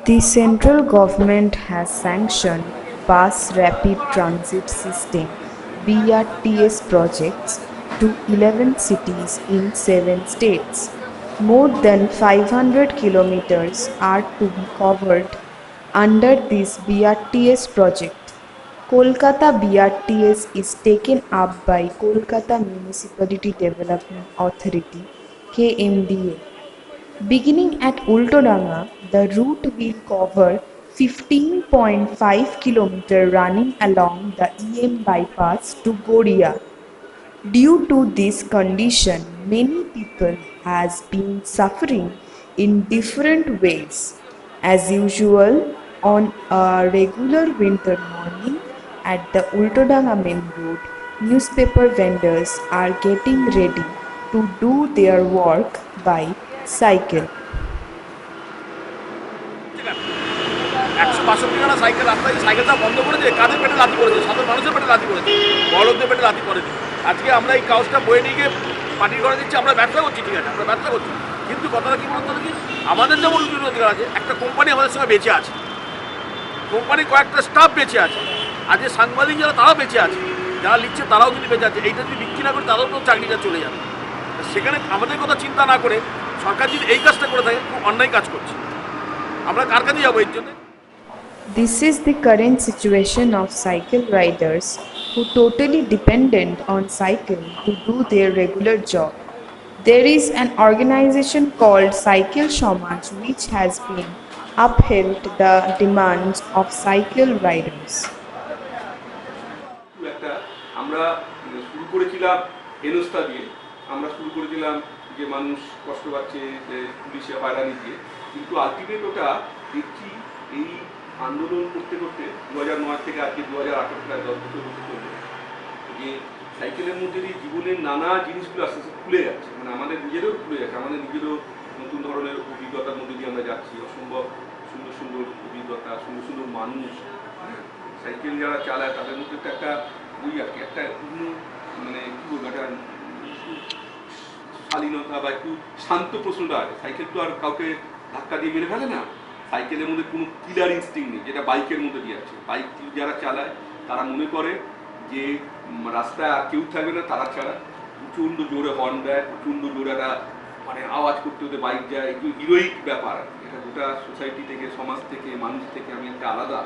The central government has sanctioned Bus Rapid Transit System (BRTS) projects to 11 cities in 7 states. More than 500 kilometers are to be covered under this BRTS project. Kolkata BRTS is taken up by Kolkata Municipality Development Authority (KMDA). Beginning at Ultodanga, the route will cover 15.5 km running along the EM bypass to Goria. Due to this condition, many people has been suffering in different ways. As usual, on a regular winter morning at the Ultodanga main road, newspaper vendors are getting ready to do their work by cycle. 162 cycle রাস্তায় সাইকেলটা বন্ধ করে দিয়ে কাদের পেটে লাথি করেছে, সাধারণ মানুষের পেটে লাথি করেছে, বড়দের পেটে লাথি করেছে। আজকে আমরা এই কাজটা বয়ে নিয়ে গিয়ে পার্টি করে দিচ্ছি, আমরা ব্যবসা করছি, ঠিক আছে, আমরা ব্যবসা করছি, কিন্তু কথাটা কী বলতো কি, আমাদের যেমন রুজি রোজগার আছে, একটা কোম্পানি আমাদের সঙ্গে বেঁচে আছে, কোম্পানির কয়েকটা স্টাফ বেঁচে আছে, আর যে সাংবাদিক যারা তারাও বেঁচে আছে, যারা লিখছে তারাও কিন্তু বেঁচে আছে। এইটা যদি বিক্রি না করে তাদেরও তো চাকরিটা চলে যাবে। সেখানে আমাদের কথা চিন্তা না করে সরকার যদি এই কাজটা করে থাকে, খুব অন্যায় কাজ করছে। আমরা কার কাছে যাবো এর জন্য? This is the current situation of cycle riders who totally dependent on cycle to do their regular job. There is an organization called Cycle Samaj which has been upheld the demands of cycle riders. একটা আমরা শুরু করেছিলাম হেনস্থা দিয়ে, আমরা শুরু করেছিলাম যে মানুষ কষ্ট পাচ্ছে, যে পুলিশে হয়রানি দিয়ে, কিন্তু আলটিমেট ওটা দেখছি এই আন্দোলন করতে করতে 2009 থেকে আজকে 2018 প্রায় 10 বছর হতে চলবে, যে সাইকেলের মধ্যে দিয়ে জীবনের নানা জিনিসগুলো আস্তে আস্তে খুলে যাচ্ছে, মানে আমাদের নিজেরও খুলে যাচ্ছে, আমাদের নিজেরও নতুন ধরনের অভিজ্ঞতার মধ্যে দিয়ে আমরা যাচ্ছি, অসম্ভব সুন্দর সুন্দর অভিজ্ঞতা, সুন্দর সুন্দর মানুষ। সাইকেল যারা চালায় তাদের মধ্যে তো একটা ওই আর কি একটা মানে কী বলবো, একটা শালীনতা বা একটু শান্ত প্রশ্নটা আছে। সাইকেল তো আর কাউকে ধাক্কা দিয়ে মেরে ফেলে না, সাইকেলের মধ্যে কোনো কিলার ইনস্টিংক্ট নেই, যেটা বাইকের মধ্যে দিয়ে আছে। বাইক যারা চালায় তারা মনে করে যে রাস্তায় আর কেউ থাকবে না তারা ছাড়া, প্রচণ্ড জোরে হর্ন দেয়, প্রচণ্ড জোরে একটা মানে আওয়াজ করতে হতে বাইক যায়, একটু হিরোইক ব্যাপার। এটা গোটা সোসাইটি থেকে, সমাজ থেকে, মানুষ থেকে আমি একটা আলাদা,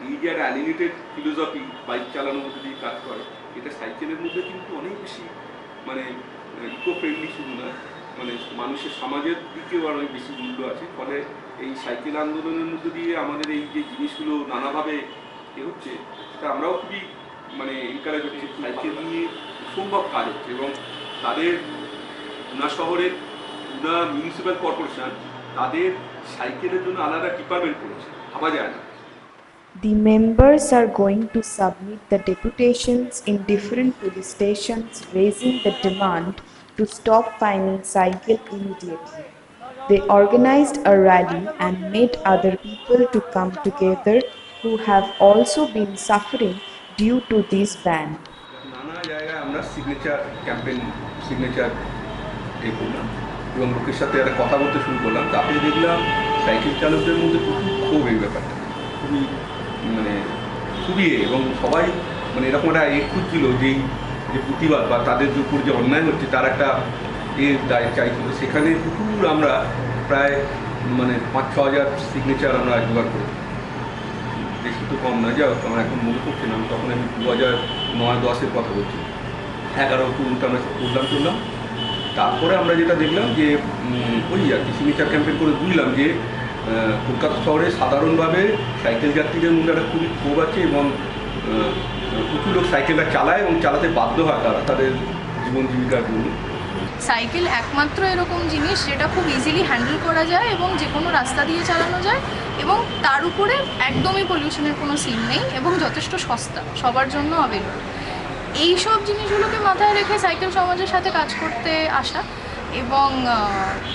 এই যে একটা অ্যালিনেটেড ফিলোসফি বাইক চালানোর মধ্যে দিয়ে কাজ করে, এটা সাইকেলের মধ্যে কিন্তু অনেক বেশি মানে ইকো ফ্রেন্ডলি, শুধু না মানে মানুষের সমাজের দিকেও অনেক বেশি মূল্য আছে। ফলে এই সাইকেল আন্দোলনের মধ্যে দিয়ে আমাদের এই যে জিনিসগুলো নানাভাবে হচ্ছে, সেটা আমরাও খুবই মানে এনকারেজ হচ্ছে। সাইকেল নিয়ে অসম্ভব কাজ হচ্ছে, এবং তাদের উনা শহরের উনা মিউনিসিপ্যাল কর্পোরেশন তাদের সাইকেলের জন্য আলাদা ডিপার্টমেন্ট করেছে, ভাবা যায় না। The members are going to submit the deputations in different police stations raising the demand to stop fining cycle immediately. They organized a rally and made other people to come together who have also been suffering due to this ban. নানা জায়গায় আমরা signature campaign, signature করলাম, এবং লোকের সাথে একটা কথা বলতে শুরু করলাম। তাতে দেখলাম সাইকেল চালকদের মধ্যে প্রচুর ক্ষোভ এই ব্যাপারটা, খুবই মানে খুবই, এবং সবাই মানে এরকম একটা খুঁজছিল যে প্রতিবাদ বা তাদের উপর যে অন্যায় হচ্ছে তার একটা দায় চাইছিল। সেখানে প্রচুর আমরা প্রায় মানে 5-6 হাজার সিগনেচার আমরা জোগাড় করি, বেশি তো কম না, যা আমার এখন মনে করছে না, তখন আমি 2009-10-এর কথা বলছি, 11-12 আমরা করলাম। তারপরে আমরা যেটা দেখলাম যে ওই আর কি সিগনেচার ক্যাম্পেইন করে বুঝলাম যে কলকাতা শহরে সাধারণভাবে সাইকেল যাত্রীদের মধ্যে একটা খুবই ক্ষোভ আছে, এবং প্রচুর লোক সাইকেলটা চালায় এবং চালাতে বাধ্য হয় তারা তাদের জীবন জীবিকার জন্য। সাইকেল একমাত্র এরকম জিনিস যেটা খুব ইজিলি হ্যান্ডেল করা যায় এবং যে কোনো রাস্তা দিয়ে চালানো যায়, এবং তার উপরে একদমই পলিউশনের কোনো সিন নেই, এবং যথেষ্ট সস্তা, সবার জন্য অ্যাভেলেবল। এই সব জিনিসগুলোকে মাথায় রেখে সাইকেল সমাজের সাথে কাজ করতে আসা, এবং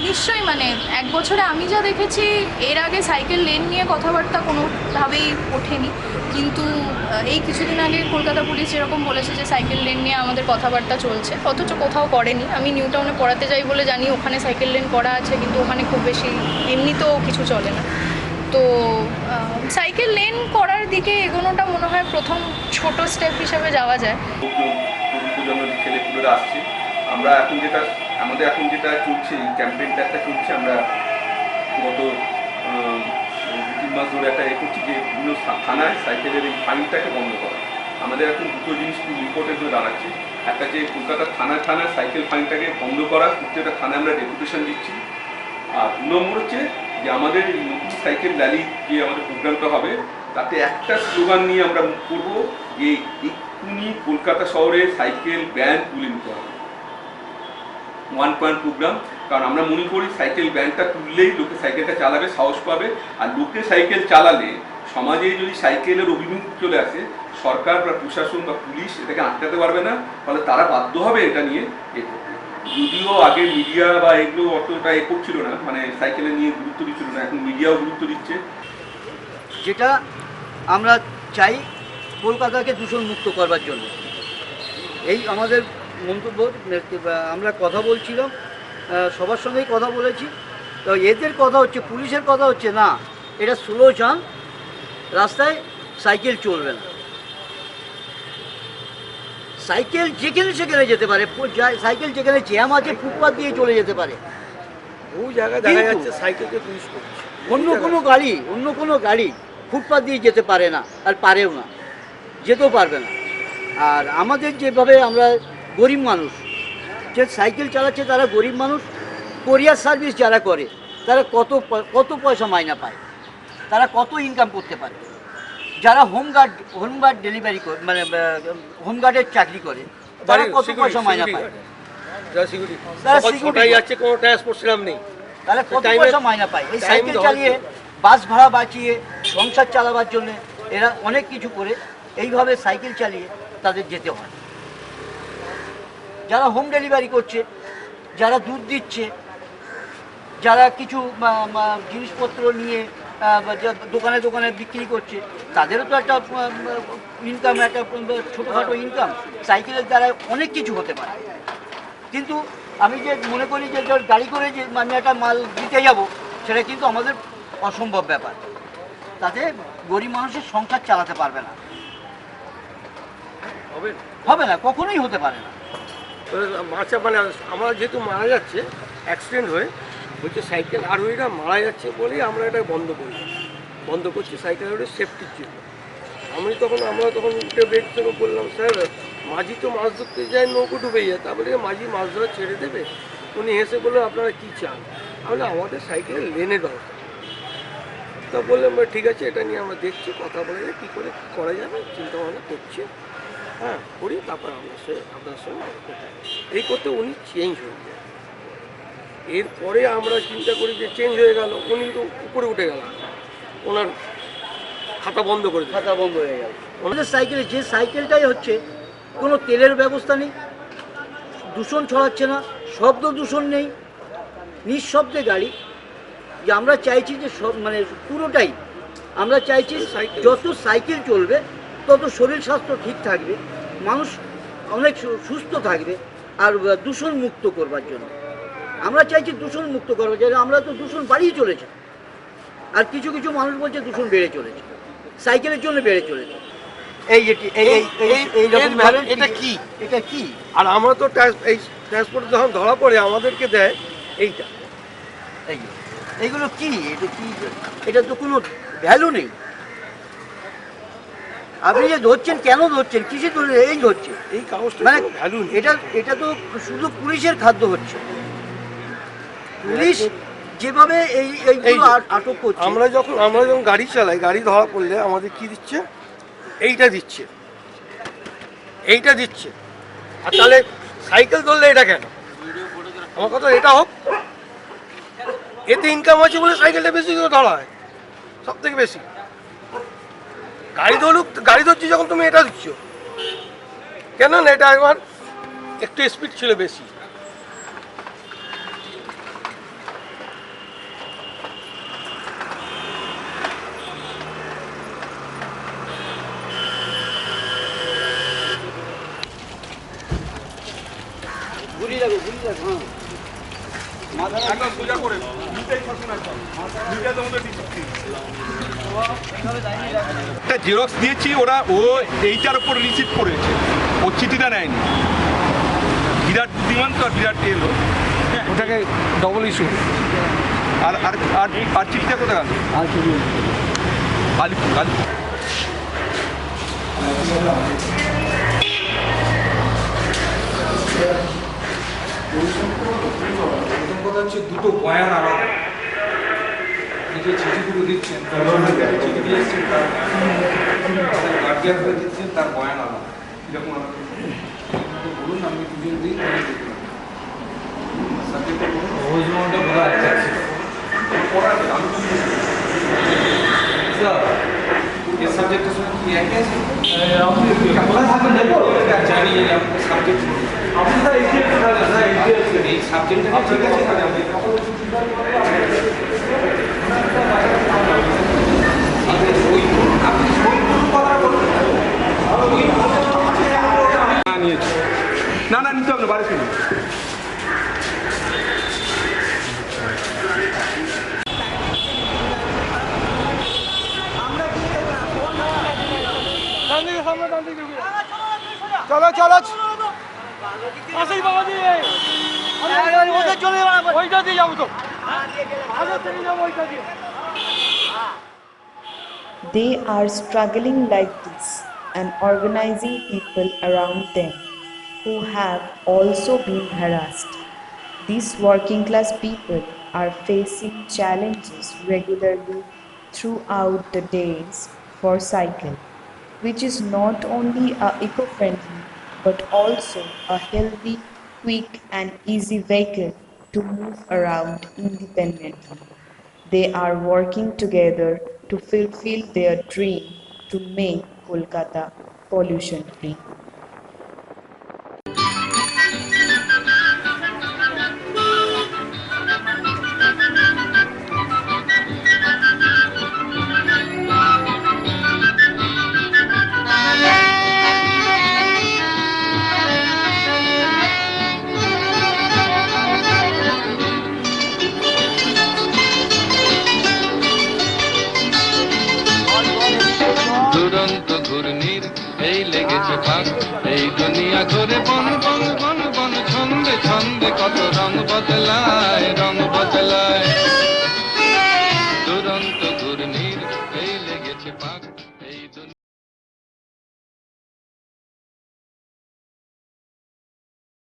নিশ্চয়ই মানে 1 বছরে আমি যা দেখেছি, এর আগে সাইকেল লেন নিয়ে কথাবার্তা কোনোভাবেই ওঠেনি, কিন্তু এই কিছুদিন আগে কলকাতা পুলিশ যেরকম বলেছে যে সাইকেল লেন নিয়ে আমাদের কথাবার্তা চলছে, অথচ কোথাও করেনি। আমি নিউ টাউনে পড়াতে যাই বলে জানি ওখানে সাইকেল লেন করা আছে, কিন্তু ওখানে খুব বেশি এমনিতেও কিছু চলে না। তো সাইকেল লেন করার দিকে এগোনোটা মনে হয় প্রথম ছোট স্টেপ হিসেবে যাওয়া যায়। প্রজন্মের ছেলেপুলেরা আসছে, আমরা আমাদের এখন যেটা চলছে, ক্যাম্পেইনটা একটা চলছে, আমরা গত 2-3 মাস ধরে একটা করছি যে বিভিন্ন থানায় সাইকেলের এই ফাইনটাকে বন্ধ করা। আমাদের এখন দুটো জিনিস খুব ইম্পর্টেন্ট হয়ে দাঁড়াচ্ছে। একটা যে কলকাতার থানায় সাইকেল ফাইনটাকে বন্ধ করা, প্রত্যেকটা থানায় আমরা ডেপুটেশন দিচ্ছি। আর 2 নম্বর হচ্ছে যে আমাদের এই নতুন সাইকেল র্যালি যে আমাদের প্রোগ্রামটা হবে, তাতে একটা স্লোগান নিয়ে আমরা মুখ করবো যে এক্ষুনি কলকাতা শহরে সাইকেল ব্যান তুলে নিতে হবে। 1 পয়েন্ট প্রোগ্রাম, কারণ আমরা মনে করি সাইকেল ব্যানটা তুললেই লোকে সাইকেলটা চালাবে, সাহস পাবে। আর লোকে সাইকেল চালালে সমাজে যদি সাইকেলের অভিমুখ চলে আসে, সরকার বা প্রশাসন বা পুলিশ এটাকে আটকাতে পারবে না, ফলে তারা বাধ্য হবে এটা নিয়ে করতে। যদিও আগে মিডিয়া বা এগুলো অতটা করছিল না, মানে সাইকেলে নিয়ে গুরুত্ব দিচ্ছিল না, এখন মিডিয়াও গুরুত্ব দিচ্ছে। যেটা আমরা চাই কলকাতাকে দূষণ মুক্ত করবার জন্য, এই আমাদের মন্তব্য। আমরা কথা বলছিলাম, সবার সঙ্গেই কথা বলেছি। তো এদের কথা হচ্ছে, পুলিশের কথা হচ্ছে না, এটা স্লো চান, রাস্তায় সাইকেল চলবে না। সাইকেল যেখানে সেখানে যেতে পারে, সাইকেল যেখানে জ্যাম আছে ফুটপাথ দিয়ে চলে যেতে পারে। বহু জায়গায় দেখা যাচ্ছে সাইকেলকে পুলিশ করছে। অন্য কোনো গাড়ি ফুটপাথ দিয়ে যেতে পারে না, আর পারেও না, যেতেও পারবে না। আর আমাদের যেভাবে আমরা গরিব মানুষ, যে সাইকেল চালাচ্ছে তারা গরিব মানুষ, কোরিয়ার সার্ভিস যারা করে তারা কত পয়সা মাইনা পায়, তারা কত ইনকাম করতে পারে। যারা হোমগার্ড ডেলিভারি করে, মানে হোমগার্ডের চাকরি করে, তারা কত পয়সা মাইনা পায়, তারা কত পয়সা মাইনা পায়। এই সাইকেল চালিয়ে, বাস ভাড়া বাঁচিয়ে, সংসার চালাবার জন্য এরা অনেক কিছু করে এইভাবে সাইকেল চালিয়ে তাদের যেতে হয়। যারা হোম ডেলিভারি করছে, যারা দুধ দিচ্ছে, যারা কিছু জিনিসপত্র নিয়ে দোকানে দোকানে বিক্রি করছে, তাদেরও তো একটা ইনকাম, একটা ছোটোখাটো ইনকাম সাইকেলের দ্বারা অনেক কিছু হতে পারে। কিন্তু আমি যে মনে করি যে গাড়ি করে যে আমি একটা মাল দিতে যাব, সেটা কিন্তু আমাদের অসম্ভব ব্যাপার। তাতে গরিব মানুষের সংসার চালাতে পারবে না, হবে না, কখনোই হতে পারে না। মানে আমরা যেহেতু মারা যাচ্ছে অ্যাক্সিডেন্ট হয়ে, বলছে সাইকেল আরোহীরা মারা যাচ্ছে বলেই আমরা এটা বন্ধ করছি সাইকেল আরোহীর সেফটির জন্য। আমরা তখন উঠে বেড থেকে বললাম, স্যার মাঝি তো মাছ ধরতে যায়, নৌকো ডুবে যায়, তারপরে মাঝি মাছ ধরা ছেড়ে দেবে। উনি হেসে বললেন, আপনারা কী চান? তাহলে আমাদের সাইকেলের লেনের ব্যবস্থা। তা বললাম ঠিক আছে, এটা নিয়ে আমরা দেখছি, কথা বলে কী করে করা যাবে চিন্তা ভাবনা করছি, হ্যাঁ করি, তারপর আপনার সঙ্গে এই করতে উনি চেঞ্জ হয়ে যায়। এরপরে আমরা চিন্তা করি যে চেঞ্জ হয়ে গেল, উনি তো উপরে উঠে গেল, ওনার খাতা বন্ধ হয়ে গেল। আমাদের সাইকেলে যে সাইকেলটাই হচ্ছে, কোনো তেলের ব্যবস্থা নেই, দূষণ ছড়াচ্ছে না, শব্দ দূষণ নেই, নিঃশব্দে গাড়ি। যে আমরা চাইছি যে সব মানে পুরোটাই আমরা চাইছি যত সাইকেল চলবে তত শরীর স্বাস্থ্য ঠিক থাকবে, মানুষ অনেক সুস্থ থাকবে। আর দূষণ মুক্ত করবার জন্য আমরা চাইছি দূষণ মুক্ত করবার জন্য। আমরা তো দূষণ বাড়িয়ে চলেছে, আর কিছু কিছু মানুষ বলছে দূষণ বেড়ে চলেছে, সাইকেলের জন্য বেড়ে চলেছে। এটা কি? আর আমরা তো এই ট্রান্সপোর্ট যখন ধরা পড়ে আমাদেরকে দেয় এইটা, এইগুলো কি? এটা তো কোনো ভ্যালু নেই। আপনি যে ধরছেন, কেন ধরছেন, কিসে ধরে এই ধরছে? এই কাগজটা মানে ভ্যালু নেই। এটা তো শুধু পুলিশের খাদ্য হচ্ছে। পুলিশ যেভাবে এইগুলো আটক করছে। আমরা যখন গাড়ি চালাই, গাড়ি ধরা পড়লে আমাদের কি দিচ্ছে? এইটা দিচ্ছে। আর তাহলে সাইকেল ধরলে এটা কেন? আমার কথা এটা হোক, এতে ইনকাম আছে বলে সাইকেলটা বেশি ধরা হয়, সব থেকে বেশি। গাড়ি ধরছি যখন তুমি এটা দিচ্ছ কেন? না এটা একবার একটু স্পিড ছিল বেশি। একদম সোজা করে দুটাই শাসন একদম দুইটার মধ্যে ডিসিপ্লিন। একটা জেরক্স দিয়েছি, ও এইটার উপর রিসিভ করেছে, ও চিঠিটা নেয়নি। বিরাট দিমান তো আর বিরাট এলো, ওটাকে ডবল ইস্যু। আর আর আর আর চিঠিটা কোথায় গেল? আলিপুর আলিপুর। প্রথম কথা হচ্ছে দুটো বয়ান আলাদা। এই যে চিঠিগুলো দিচ্ছেন, চিঠি দিয়ে এসছেন, তার গার্জিয়ান হয়ে দিচ্ছেন, তার বয়ান আলাদা। এরকম বলুন, আমি দুজন দিই সাবজেক্টটা বলুন, অভিযোগটা বলা যাচ্ছে এর সাবজেক্টের সঙ্গে কি একই আছে? জানি সাবজেক্ট এই সাবজেক্টটা ঠিক আছে। না না নিতে হবে না, বাড়ি শুনুন। চলো চলো পাশেই বাবা দিয়ে ওইটা দিয়ে যাবো তো, ওইটা দিয়ে। They are struggling like this and organizing people around them who have also been harassed. These working class people are facing challenges regularly throughout the days for cycle, which is not only eco-friendly but also a healthy, quick and easy vehicle to move around independently. They are working together to fulfill their dream to make Kolkata pollution free. দুরন্ত ঘূর্ণির এই লেগেছে ভাগ, এই দুনিয়া ঘুরে বন বন বন বন, ছন্দে ছন্দে কত রং বদলায়, রং বদলায়।